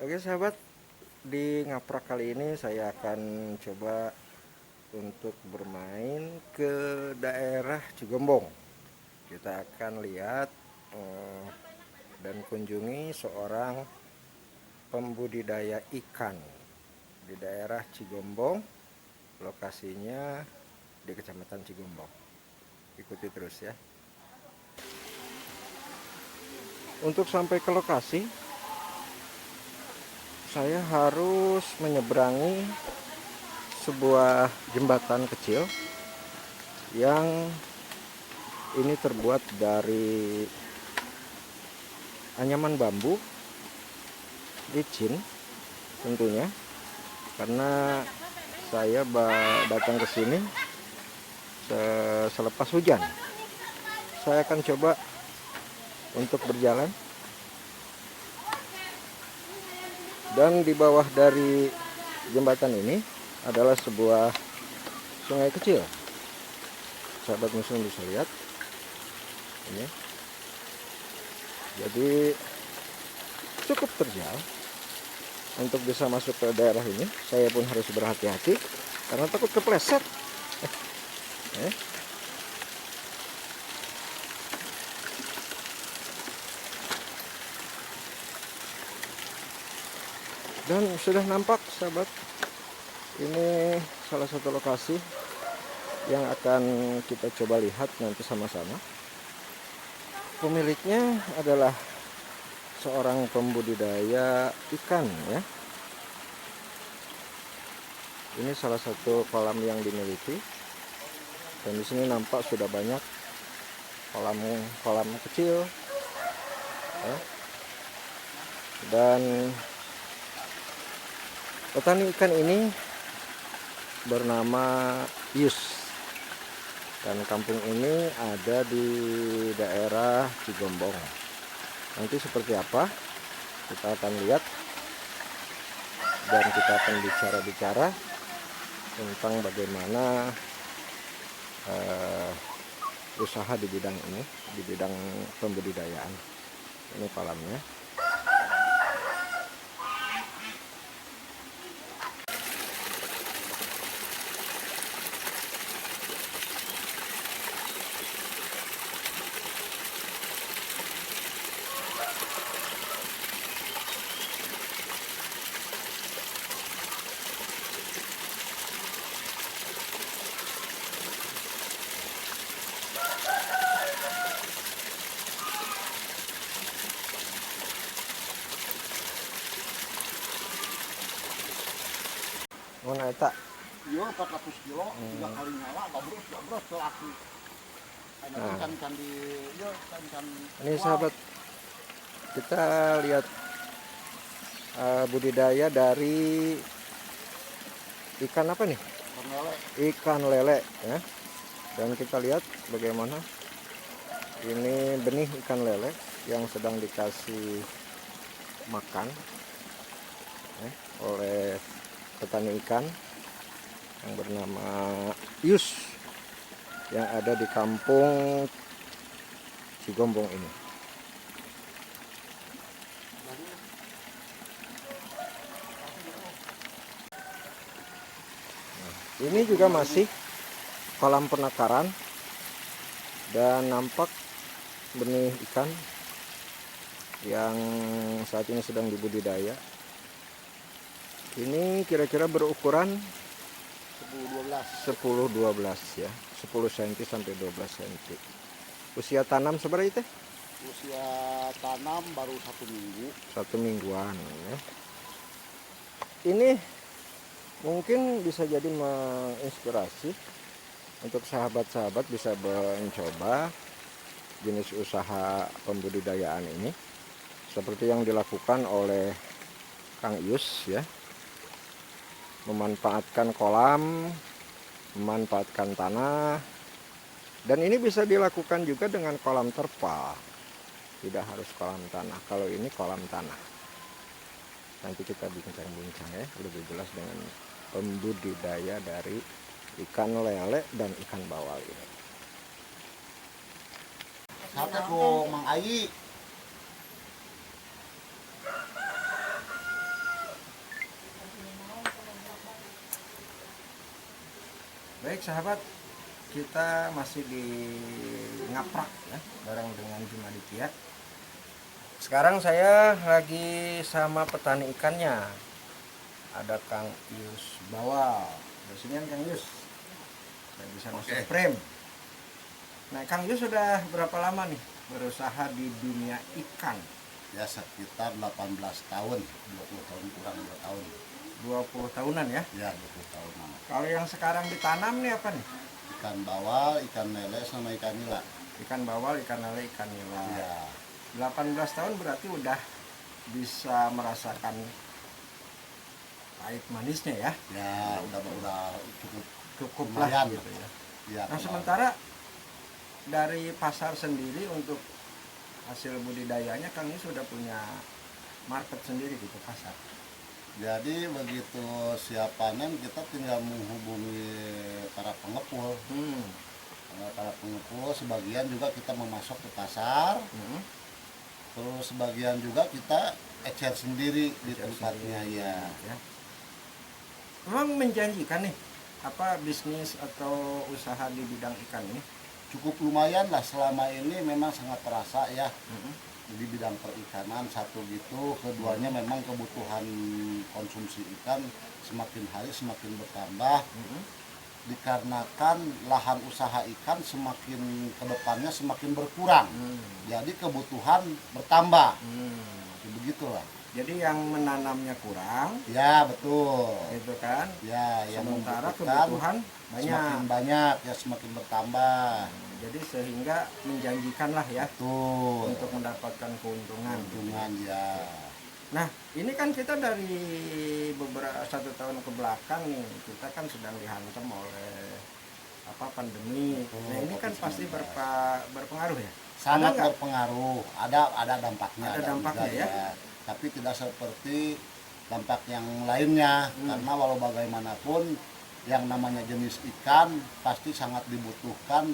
Oke sahabat, di ngaprak kali ini saya akan coba untuk bermain ke daerah Cigombong. Kita akan lihat dan kunjungi seorang pembudidaya ikan di daerah Cigombong. Lokasinya di Kecamatan Cigombong. Ikuti terus ya. Untuk sampai ke lokasi, saya harus menyeberangi sebuah jembatan kecil yang ini terbuat dari anyaman bambu, licin tentunya, karena saya datang ke sini selepas hujan. Saya akan coba untuk berjalan, dan di bawah dari jembatan ini adalah sebuah sungai kecil. Sahabat muslim bisa lihat ini. Jadi cukup terjal untuk bisa masuk ke daerah ini. Saya pun harus berhati-hati karena takut kepleset. Dan sudah nampak sahabat, ini salah satu lokasi yang akan kita coba lihat nanti sama-sama. Pemiliknya adalah seorang pembudidaya ikan ya. Ini salah satu kolam yang dimiliki, dan di sini nampak sudah banyak kolam kecil ya. Dan petani ikan ini bernama Yus, dan kampung ini ada di daerah Cigombong. Nanti seperti apa kita akan lihat, dan kita akan bicara tentang bagaimana usaha di bidang ini, di bidang pembudidayaan. Ini kolamnya. Mana eta? Iya 400 kilo, 3 kali nyala, gabrus laki. Nah, Ikan di, iya ikan. Ini sahabat, kita lihat budidaya dari ikan apa nih? Ikan lele ya. Dan kita lihat bagaimana ini benih ikan lele yang sedang dikasih makan ya, oleh petani ikan yang bernama Yus yang ada di kampung Cigombong ini. Ini juga masih kolam penakaran, dan nampak benih ikan yang saat ini sedang dibudidaya. Ini kira-kira berukuran 10-12 ya, 10 cm sampai 12 cm. Usia tanam seberapa itu? Usia tanam baru 1 minggu. 1 mingguan ya. Ini mungkin bisa jadi menginspirasi untuk sahabat-sahabat bisa mencoba jenis usaha pembudidayaan ini seperti yang dilakukan oleh Kang Yus ya. Memanfaatkan kolam, memanfaatkan tanah, dan ini bisa dilakukan juga dengan kolam terpal. Tidak harus kolam tanah. Kalau ini kolam tanah. Nanti kita bincang-bincang ya lebih jelas dengan pembudidaya dari ikan lele dan ikan bawal ini. Sate ku Mang Ayi. Baik sahabat, kita masih di Ngaprak ya, bareng dengan Jumaditya. Sekarang saya lagi sama petani ikannya. Ada Kang Yus Bawal. Bersinian Kang Yus. Dan bisa masuk frame. Nah, Kang Yus sudah berapa lama nih berusaha di dunia ikan? Ya sekitar 18 tahun, 20 tahun kurang 2 tahun. 20 tahunan ya. Ya 20 tahunan. Kalau yang sekarang ditanam nih apa nih? Ikan bawal, ikan lele sama ikan nila. Ikan bawal, ikan lele, ikan nila. Ya. 18 tahun berarti udah bisa merasakan pahit manisnya ya. Ya udah Cukup lumayan lah gitu ya. Ya, Nah, sementara dari pasar sendiri untuk hasil budidayanya Kang Yus sudah punya market sendiri gitu, pasar. jadi begitu siap panen kita tinggal menghubungi para pengepul. Para pengepul sebagian juga kita memasok ke pasar. Terus sebagian juga kita ecer sendiri di tempatnya ya. Memang menjanjikan nih apa bisnis atau usaha di bidang ikan ini? Cukup lumayan lah selama ini, memang sangat terasa ya. Di bidang perikanan satu gitu, keduanya memang kebutuhan konsumsi ikan semakin hari semakin bertambah. Dikarenakan lahan usaha ikan semakin kedepannya semakin berkurang, jadi kebutuhan bertambah. Begitulah. Jadi yang menanamnya kurang, Ya betul. gitu kan? Ya, yang Sementara membutuhkan kebutuhan semakin banyak. banyak ya, semakin bertambah. Jadi sehingga menjanjikan lah ya Betul. untuk mendapatkan keuntungan. Keuntungan ya. Nah, ini kan kita dari beberapa 1 tahun ke belakang nih, kita kan sedang dihantam oleh pandemi. Betul, Nah, ini kan COVID-19. pasti berpengaruh ya. Sangat Ada nggak? berpengaruh. Ada dampaknya. Ada dampaknya juga, ya. Tapi tidak seperti dampak yang lainnya. Karena walau bagaimanapun yang namanya jenis ikan pasti sangat dibutuhkan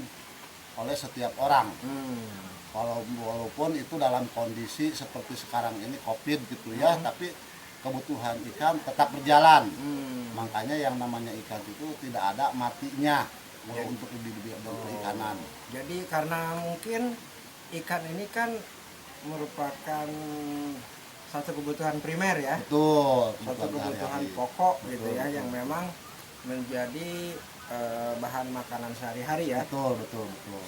oleh setiap orang. Walaupun itu dalam kondisi seperti sekarang ini COVID gitu ya, tapi kebutuhan ikan tetap berjalan. Makanya yang namanya ikan itu tidak ada matinya untuk di bidang perikanan. Jadi karena mungkin ikan ini kan merupakan satu kebutuhan primer ya, Betul. satu kebutuhan sehari-hari. pokok gitu Betul, ya, betul. yang memang menjadi bahan makanan sehari-hari ya, Betul.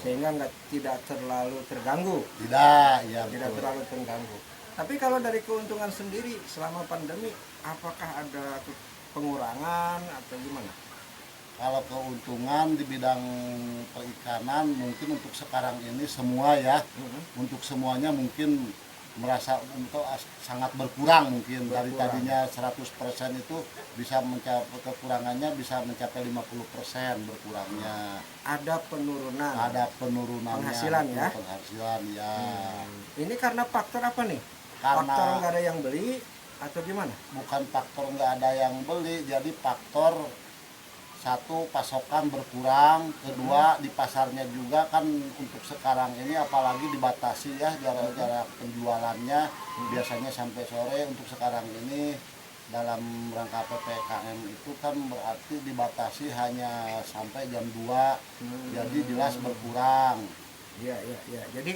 sehingga tidak terlalu terganggu. Tidak, ya Tidak betul. terlalu terganggu. Tapi kalau dari keuntungan sendiri selama pandemi, apakah ada pengurangan atau gimana? Kalau keuntungan di bidang perikanan mungkin untuk sekarang ini semua ya, untuk semuanya mungkin merasa untuk sangat berkurang mungkin. Dari Berkurang. tadinya 100% itu bisa mencapai, kekurangannya bisa mencapai 50% berkurangnya. Ada penurunan. Ada penurunannya. Penghasilan ya? Penghasilan ya. Ini karena faktor apa nih? Karena- Faktor nggak ada yang beli atau gimana? Bukan faktor nggak ada yang beli, jadi faktor satu pasokan berkurang, kedua di pasarnya juga kan untuk sekarang ini apalagi dibatasi ya jarak penjualannya, biasanya sampai sore. Untuk sekarang ini dalam rangka PPKM itu kan berarti dibatasi hanya sampai jam 2, jadi jelas berkurang. Iya. Jadi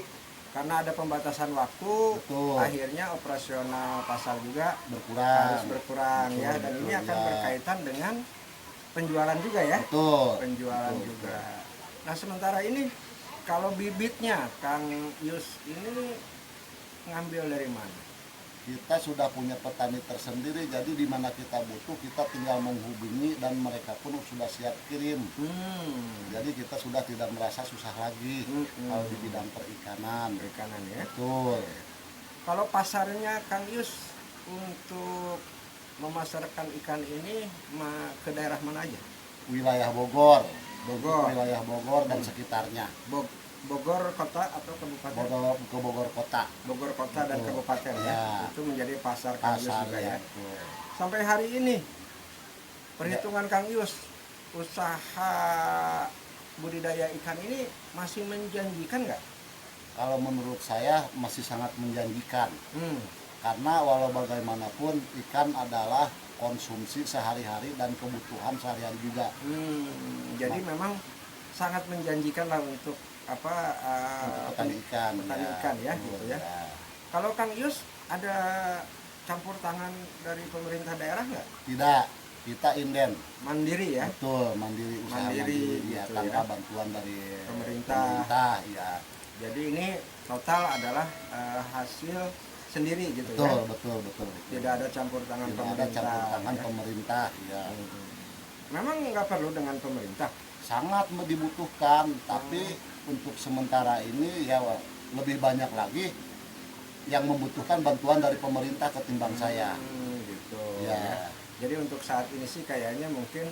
karena ada pembatasan waktu, Betul. akhirnya operasional pasar juga Berkurang. harus berkurang ya. Betul, Dan ini betul, akan ya. berkaitan dengan penjualan juga ya. Betul. Penjualan Betul, juga. Nah, sementara ini kalau bibitnya Kang Yus ini ngambil dari mana? Kita sudah punya petani tersendiri, jadi di mana kita butuh kita tinggal menghubungi dan mereka pun sudah siap kirim. Jadi kita sudah tidak merasa susah lagi kalau di bidang perikanan. Perikanan ya. Betul. Kalau pasarnya Kang Yus untuk memasarkan ikan ini ke daerah mana aja? Wilayah Bogor. Bogor. Wilayah Bogor dan sekitarnya. Bogor kota atau kabupaten? Ke Bogor kota. Bogor kota dan Betul. kabupaten ya. Ya. Itu menjadi pasar Kang Yus Pasar juga ya. ya. Betul. Sampai hari ini perhitungan Kang Yus, usaha budidaya ikan ini masih menjanjikan nggak? Kalau menurut saya masih sangat menjanjikan. Karena walau bagaimanapun ikan adalah konsumsi sehari-hari dan kebutuhan sehari-hari juga. Jadi memang sangat menjanjikan lah untuk Untuk petani ikan, petani ikan ya, betul, gitu ya. Kalau Kang Yus ada campur tangan dari pemerintah daerah nggak? Tidak, kita inden. Mandiri ya? Betul, mandiri, usaha mandiri, ya, gitu tanpa ya. bantuan dari Pemerintah. ya. Jadi ini total adalah hasil sendiri gitu Betul, ya? betul. Tidak ada campur tangan Tidak ada pemerintah. campur tangan ya? pemerintah, ya. Memang nggak perlu dengan pemerintah. Sangat dibutuhkan, tapi untuk sementara ini ya lebih banyak lagi yang membutuhkan bantuan dari pemerintah ketimbang saya. Gitu. Ya. Jadi untuk saat ini sih kayaknya mungkin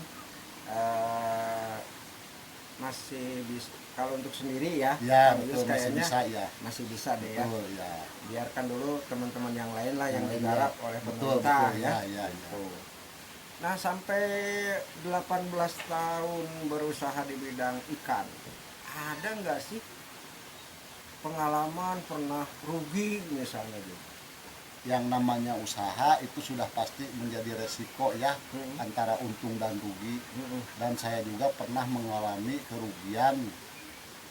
masih bisa, kalau untuk sendiri ya, Ya, Kang Yus betul, masih kayaknya bisa ya. masih bisa deh ya. Betul, ya. Biarkan dulu teman-teman yang lain lah yang Yang digarap lain, oleh betul, pemerintah betul, ya. ya. Gitu. Nah, sampai 18 tahun berusaha di bidang ikan, ada nggak sih pengalaman pernah rugi misalnya gitu? Yang namanya usaha itu sudah pasti menjadi resiko ya, antara untung dan rugi. Dan saya juga pernah mengalami kerugian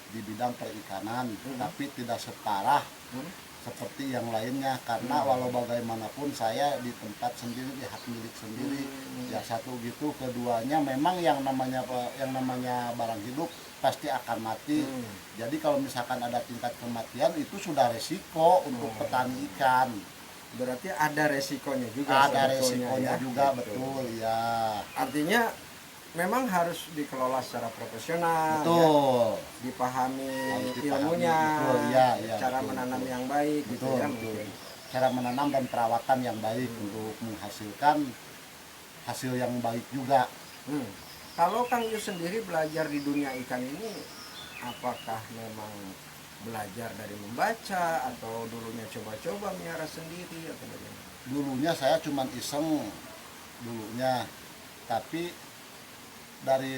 di bidang perikanan, tapi tidak separah seperti yang lainnya, karena walau bagaimanapun saya di tempat sendiri, di hak milik sendiri. Ya satu gitu, keduanya memang yang namanya barang hidup pasti akan mati. Jadi kalau misalkan ada tingkat kematian itu sudah resiko untuk petani ikan. Berarti ada resikonya juga. Ada sebetulnya resikonya ya. juga, Gitu. betul ya. Artinya memang harus dikelola secara profesional, Betul. ya, dipahami Harus dipahami, ilmunya, betul, ya, cara betul, menanam betul. yang baik, gitu Betul, ya betul. mungkin. Cara menanam dan perawatan yang baik untuk menghasilkan hasil yang baik juga. Kalau Kang Yus sendiri belajar di dunia ikan ini, apakah memang belajar dari membaca atau dulunya coba-coba miara sendiri atau bagaimana? Dulunya saya cuma iseng dulunya, tapi dari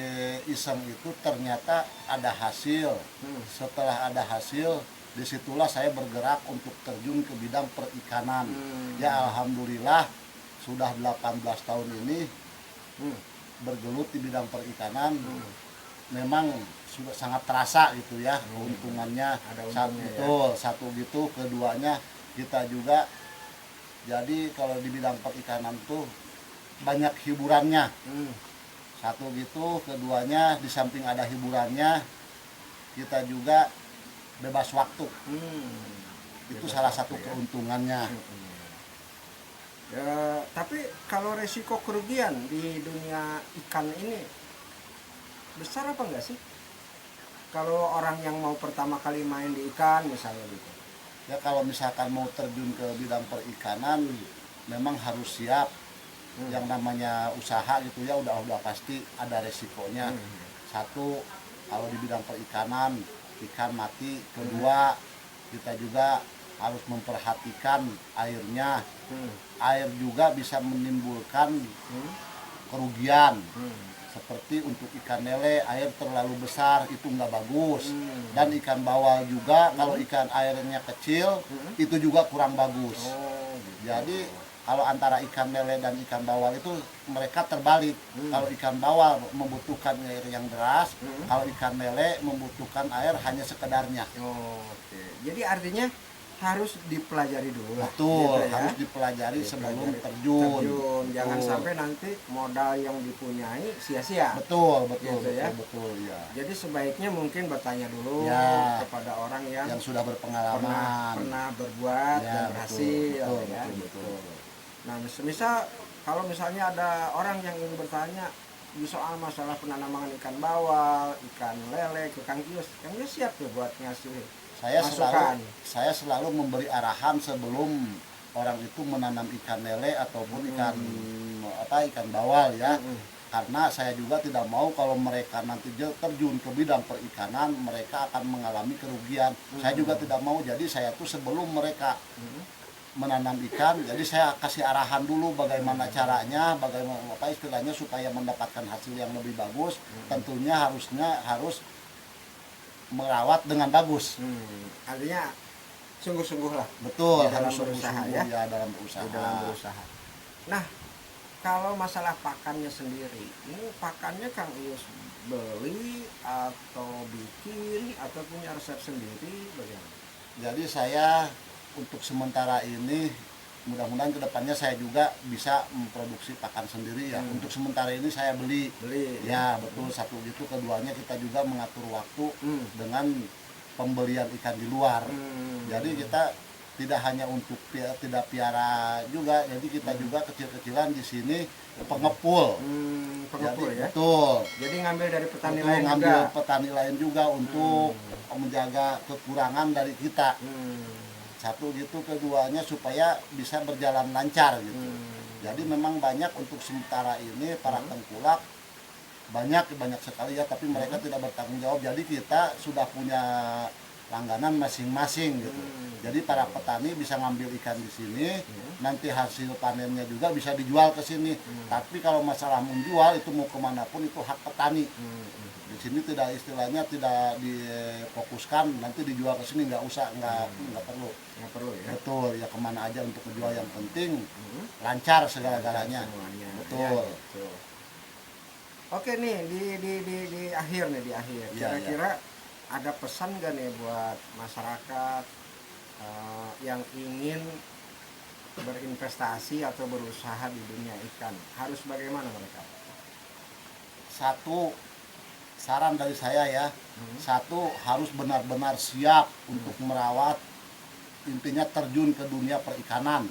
iseng itu ternyata ada hasil. Setelah ada hasil, disitulah saya bergerak untuk terjun ke bidang perikanan. Ya alhamdulillah sudah 18 tahun ini bergelut di bidang perikanan. Memang sudah sangat terasa gitu ya keuntungannya. Ada untungnya, Betul, satu gitu. Keduanya kita juga, jadi kalau di bidang perikanan tuh banyak hiburannya. Satu gitu, keduanya di samping ada hiburannya, kita juga bebas waktu. Itu Bebas salah waktu, satu ya. keuntungannya. Ya, tapi kalau resiko kerugian di dunia ikan ini besar apa enggak sih? Kalau orang yang mau pertama kali main di ikan misalnya gitu. Ya kalau misalkan mau terjun ke bidang perikanan, memang harus siap. Yang namanya usaha gitu ya, udah pasti ada resikonya. Satu, kalau di bidang perikanan ikan mati. Kedua, kita juga harus memperhatikan airnya. Air juga bisa menimbulkan kerugian. Seperti untuk ikan lele, air terlalu besar itu nggak bagus. Dan ikan bawal juga, kalau ikan airnya kecil itu juga kurang bagus. Jadi kalau antara ikan lele dan ikan bawal itu mereka terbalik. Kalau ikan bawal membutuhkan air yang deras, kalau ikan lele membutuhkan air hanya sekedarnya. Oke. Jadi artinya harus dipelajari dulu lah. Betul, gitu ya. harus dipelajari sebelum Dipelajari. terjun. Jangan Betul. sampai nanti modal yang dipunyai sia-sia. Betul, Gitu ya. betul ya. Jadi sebaiknya mungkin bertanya dulu Ya. kepada orang yang Yang sudah berpengalaman. pernah berbuat Ya, dan betul, berhasil betul, ya, betul, gitu. betul. Nah, misal kalau misalnya ada orang yang ingin bertanya di soal masalah penanaman ikan bawal, ikan lele ke Kang Yus siap tuh buat ngasih masukan. Saya selalu memberi arahan sebelum orang itu menanam ikan lele ataupun ikan bawal ya. Karena saya juga tidak mau kalau mereka nanti terjun ke bidang perikanan mereka akan mengalami kerugian. Saya juga tidak mau, jadi saya tuh sebelum mereka menanam ikan, jadi saya kasih arahan dulu bagaimana caranya, bagaimana istilahnya supaya mendapatkan hasil yang lebih bagus. Tentunya harus merawat dengan bagus. Artinya sungguh-sungguh lah. Betul, Di dalam harus berusaha, sungguh-sungguh ya. ya dalam berusaha. Di dalam berusaha. Nah, kalau masalah pakannya sendiri, ini pakannya Kang Ius beli atau bikin atau punya resep sendiri bagaimana? Jadi saya untuk sementara ini mudah-mudahan kedepannya saya juga bisa memproduksi pakan sendiri ya. Untuk sementara ini saya beli. Ya betul, satu gitu. Keduanya kita juga mengatur waktu dengan pembelian ikan di luar. Jadi kita tidak hanya untuk tidak piara juga, jadi kita juga kecil-kecilan di sini pengepul. Pengepul Jadi, ya. betul. Jadi ngambil dari petani Betul, lain ngambil juga. petani lain juga untuk menjaga kekurangan dari kita. Satu gitu, keduanya supaya bisa berjalan lancar gitu. Jadi memang banyak untuk sementara ini para tengkulak banyak sekali ya, tapi mereka tidak bertanggung jawab. Jadi kita sudah punya langganan masing-masing gitu. Jadi para petani bisa ngambil ikan di sini, nanti hasil panennya juga bisa dijual ke sini. Tapi kalau masalah menjual itu mau kemanapun itu hak petani. Di sini tidak, istilahnya tidak difokuskan nanti dijual ke sini, nggak usah, nggak perlu. Nggak perlu ya. Betul, ya kemana aja untuk menjual, yang penting lancar segala-galanya. Semuanya. Betul. Ya, gitu. Oke nih di akhir nih, di akhir. Ya, Kira-kira ada pesan gak nih buat masyarakat yang ingin berinvestasi atau berusaha di dunia ikan? Harus bagaimana mereka? Satu saran dari saya ya, satu harus benar-benar siap untuk merawat, intinya terjun ke dunia perikanan.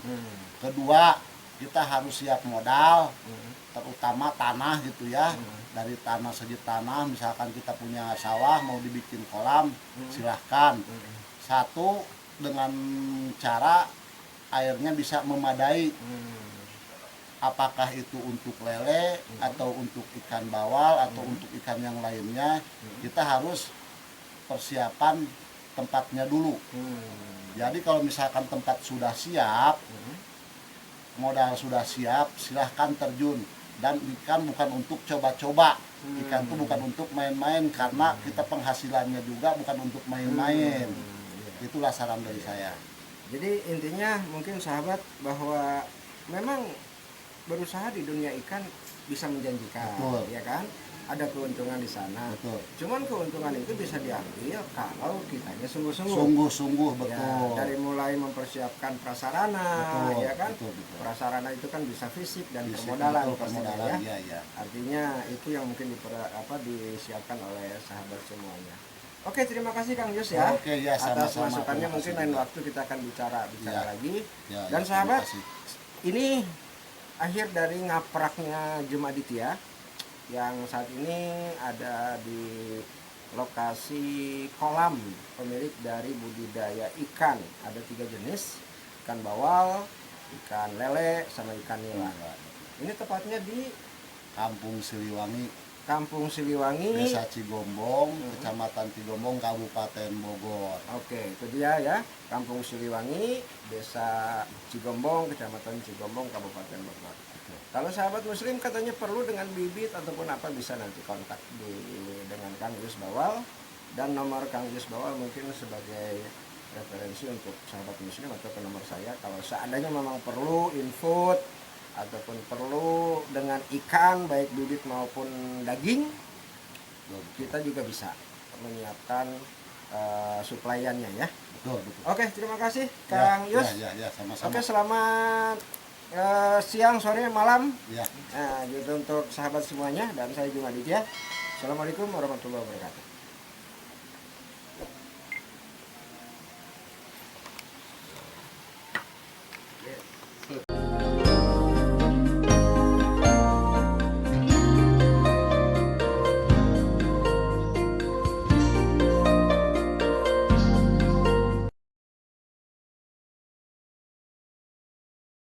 Kedua, kita harus siap modal, terutama tanah gitu ya. Dari tanah, segi tanah, misalkan kita punya sawah mau dibikin kolam, silahkan. Satu, dengan cara airnya bisa memadai. Apakah itu untuk lele atau untuk ikan bawal atau untuk ikan yang lainnya, kita harus persiapan tempatnya dulu. Jadi kalau misalkan tempat sudah siap, modal sudah siap, silahkan terjun. Dan ikan bukan untuk coba-coba, ikan itu bukan untuk main-main, karena kita penghasilannya juga bukan untuk main-main. Itulah saran dari saya. Jadi intinya mungkin sahabat, bahwa memang berusaha di dunia ikan bisa menjanjikan. Betul. Ya kan? Ada keuntungan di sana. Betul. Cuman keuntungan itu bisa diambil kalau kitanya sungguh-sungguh. Sungguh-sungguh, Ya, betul. dari mulai mempersiapkan prasarana, Betul, ya kan? betul. Prasarana itu kan bisa fisik dan Fisik, permodalan, betul, pastinya, permodalan, ya. ya. Artinya itu yang mungkin disiapkan oleh sahabat semuanya. Oke, terima kasih Kang Yus ya. Oke, ya, atas sama-sama. masukannya. Terima Mungkin kasih lain juga. waktu kita akan bicara Ya. lagi. Ya, Dan ya, sahabat, terima kasih. ini akhir dari ngapraknya Jum Aditya yang saat ini ada di lokasi kolam pemilik dari budidaya ikan. Ada 3 jenis, ikan bawal, ikan lele, sama ikan nila. Ini tepatnya di Kampung Siliwangi, Kampung Siliwangi. Desa Cigombong, Kecamatan Cigombong, Kabupaten Bogor. Oke, itu dia ya, Kampung Siliwangi, Desa Cigombong, Kecamatan Cigombong, Kabupaten Bogor. Kalau sahabat muslim katanya perlu dengan bibit ataupun apa, bisa nanti kontak dengan Kang Yus Bawal, dan nomor Kang Yus Bawal mungkin sebagai referensi untuk sahabat muslim, atau ke nomor saya kalau seandainya memang perlu input ataupun perlu dengan ikan baik bibit maupun daging, kita juga bisa menyiapkan suplaiannya ya. Betul, betul. Oke, terima kasih Kang Yus. Ya, sama-sama. Oke, selamat siang, sore, malam. Ya. Nah, gitu untuk sahabat semuanya, dan saya Jum Aditya. Assalamualaikum warahmatullahi wabarakatuh.